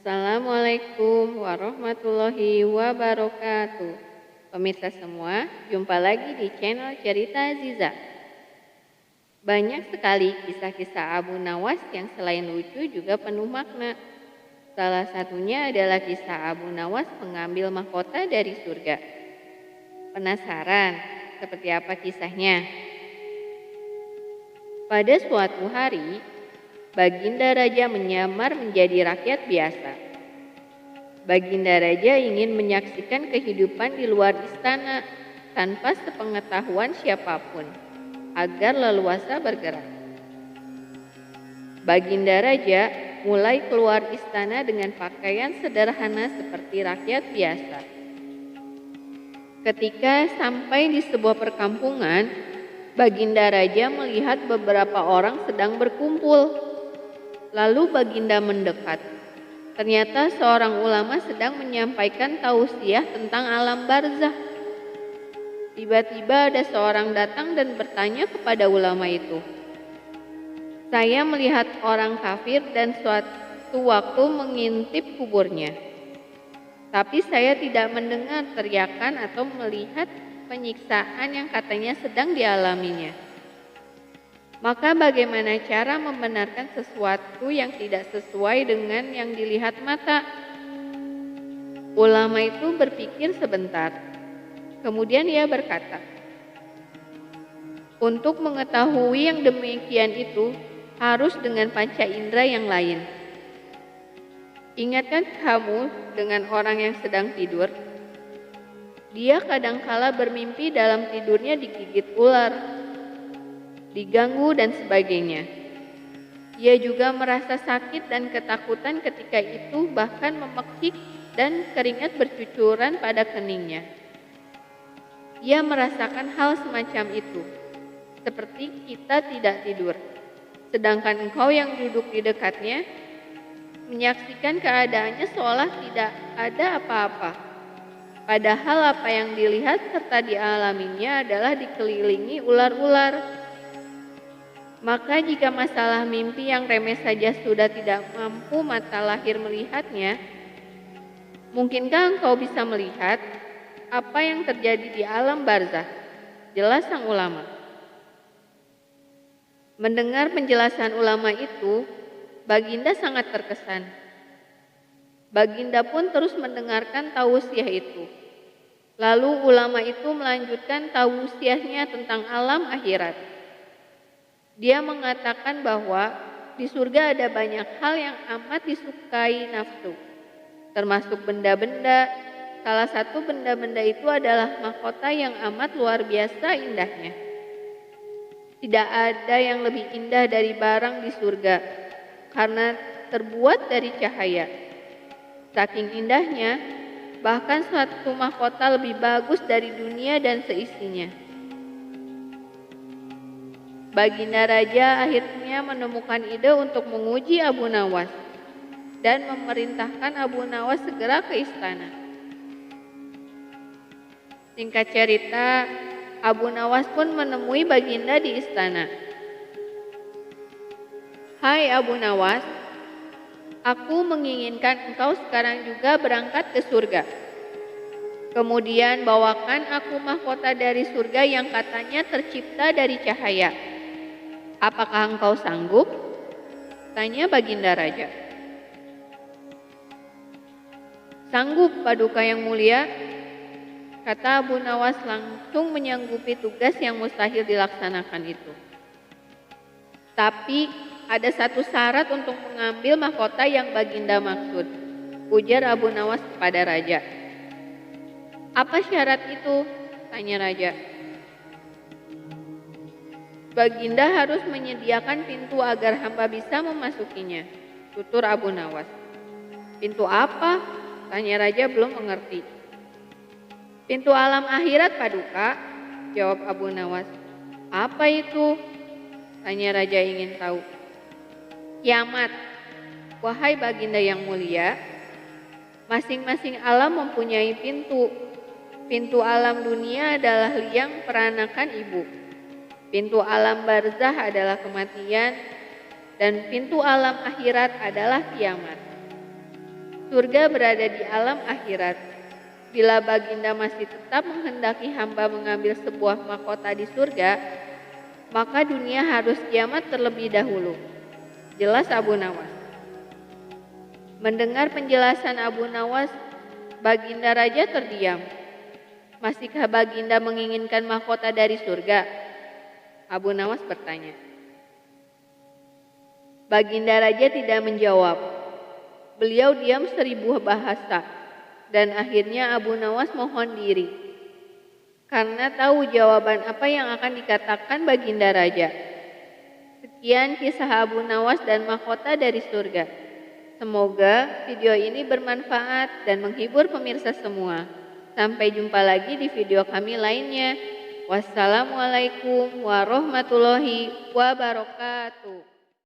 Assalamualaikum warahmatullahi wabarakatuh. Pemirsa semua, jumpa lagi di channel Cerita Aziza. Banyak sekali kisah-kisah Abu Nawas yang selain lucu juga penuh makna. Salah satunya adalah kisah Abu Nawas mengambil mahkota dari surga. Penasaran seperti apa kisahnya? Pada suatu hari, Baginda Raja menyamar menjadi rakyat biasa. Baginda Raja ingin menyaksikan kehidupan di luar istana tanpa sepengetahuan siapapun, agar leluasa bergerak. Baginda Raja mulai keluar istana dengan pakaian sederhana seperti rakyat biasa. Ketika sampai di sebuah perkampungan, Baginda Raja melihat beberapa orang sedang berkumpul. Lalu Baginda mendekat. Ternyata seorang ulama sedang menyampaikan tausiah tentang alam barzah. Tiba-tiba ada seorang datang dan bertanya kepada ulama itu, "Saya melihat orang kafir dan suatu waktu mengintip kuburnya. Tapi saya tidak mendengar teriakan atau melihat penyiksaan yang katanya sedang dialaminya. Maka bagaimana cara membenarkan sesuatu yang tidak sesuai dengan yang dilihat mata?" Ulama itu berpikir sebentar. Kemudian ia berkata, "Untuk mengetahui yang demikian itu harus dengan panca indera yang lain. Ingatkan kamu dengan orang yang sedang tidur? Dia kadangkala bermimpi dalam tidurnya digigit ular, diganggu dan sebagainya. Ia juga merasa sakit dan ketakutan ketika itu, bahkan memekik dan keringat bercucuran pada keningnya. Ia merasakan hal semacam itu, seperti kita tidak tidur, sedangkan engkau yang duduk di dekatnya menyaksikan keadaannya seolah tidak ada apa-apa. Padahal apa yang dilihat serta dialaminya adalah dikelilingi ular-ular. Maka jika masalah mimpi yang remeh saja sudah tidak mampu mata lahir melihatnya, mungkinkah engkau bisa melihat apa yang terjadi di alam barzah?" Jelas sang ulama. Mendengar penjelasan ulama itu, Baginda sangat terkesan. Baginda pun terus mendengarkan tausiah itu. Lalu ulama itu melanjutkan tausiahnya tentang alam akhirat. Dia mengatakan bahwa di surga ada banyak hal yang amat disukai nafsu, termasuk benda-benda. Salah satu benda-benda itu adalah mahkota yang amat luar biasa indahnya. Tidak ada yang lebih indah dari barang di surga, karena terbuat dari cahaya. Saking indahnya, bahkan suatu mahkota lebih bagus dari dunia dan seisinya. Baginda Raja akhirnya menemukan ide untuk menguji Abu Nawas dan memerintahkan Abu Nawas segera ke istana. Singkat cerita, Abu Nawas pun menemui Baginda di istana. "Hai Abu Nawas, aku menginginkan engkau sekarang juga berangkat ke surga. Kemudian bawakan aku mahkota dari surga yang katanya tercipta dari cahaya. Apakah engkau sanggup?" tanya Baginda Raja. "Sanggup, Paduka yang mulia," kata Abu Nawas langsung menyanggupi tugas yang mustahil dilaksanakan itu. "Tapi ada satu syarat untuk mengambil mahkota yang Baginda maksud," ujar Abu Nawas kepada Raja. "Apa syarat itu?" tanya Raja. "Baginda harus menyediakan pintu agar hamba bisa memasukinya," tutur Abu Nawas. "Pintu apa?" tanya Raja belum mengerti. "Pintu alam akhirat, Paduka," jawab Abu Nawas. "Apa itu?" tanya Raja ingin tahu. "Kiamat, wahai Baginda yang mulia. Masing-masing alam mempunyai pintu. Pintu alam dunia adalah liang peranakan ibu. Pintu alam barzah adalah kematian, dan pintu alam akhirat adalah kiamat. Surga berada di alam akhirat. Bila Baginda masih tetap menghendaki hamba mengambil sebuah mahkota di surga, maka dunia harus kiamat terlebih dahulu. Jelas Abu Nawas. Mendengar penjelasan Abu Nawas, Baginda Raja terdiam. Masihkah Baginda menginginkan mahkota dari surga? Abu Nawas bertanya. Baginda Raja tidak menjawab. Beliau diam 1000 bahasa, dan akhirnya Abu Nawas mohon diri. Karena tahu jawaban apa yang akan dikatakan Baginda Raja. Sekian kisah Abu Nawas dan mahkota dari surga. Semoga video ini bermanfaat dan menghibur pemirsa semua. Sampai jumpa lagi di video kami lainnya. Wassalamualaikum warahmatullahi wabarakatuh.